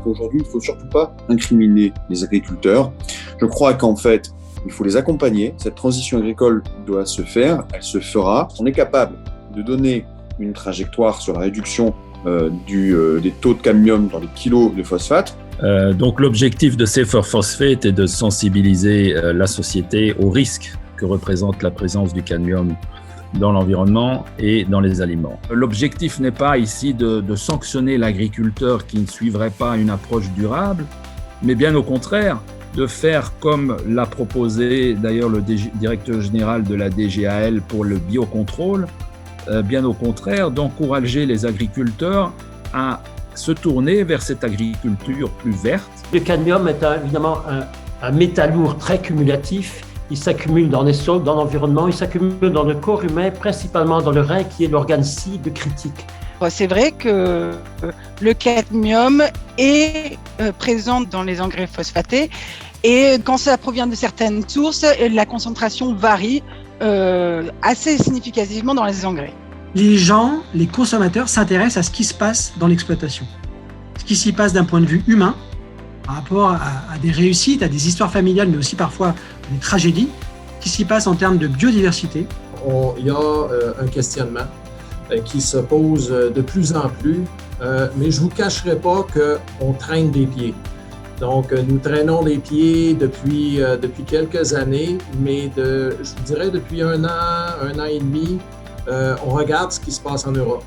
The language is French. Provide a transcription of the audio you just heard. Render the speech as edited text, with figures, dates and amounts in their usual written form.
qu'aujourd'hui, il ne faut surtout pas incriminer les agriculteurs. Je crois qu'en fait, il faut les accompagner. Cette transition agricole doit se faire, elle se fera. On est capable de donner une trajectoire sur la réduction des taux de cadmium dans les kilos de phosphate. Donc l'objectif de Safer Phosphate est de sensibiliser la société aux risques que représente la présence du cadmium dans l'environnement et dans les aliments. L'objectif n'est pas ici de sanctionner l'agriculteur qui ne suivrait pas une approche durable, mais bien au contraire, de faire comme l'a proposé d'ailleurs le directeur général de la DGAL pour le biocontrôle, bien au contraire, d'encourager les agriculteurs à se tourner vers cette agriculture plus verte. Le cadmium est évidemment un métal lourd très cumulatif. Il s'accumule dans les sols, dans l'environnement, il s'accumule dans le corps humain, principalement dans le rein qui est l'organe cible critique. C'est vrai que le cadmium est présent dans les engrais phosphatés et quand ça provient de certaines sources, la concentration varie assez significativement dans les engrais. Les gens, les consommateurs s'intéressent à ce qui se passe dans l'exploitation. Ce qui s'y passe d'un point de vue humain, par rapport à des réussites, à des histoires familiales, mais aussi parfois des tragédies, qui s'y passent en termes de biodiversité. Il y a un questionnement qui se pose de plus en plus, mais je ne vous cacherai pas qu'on traîne des pieds. Donc, nous traînons des pieds depuis quelques années, mais je vous dirais depuis un an et demi, on regarde ce qui se passe en Europe.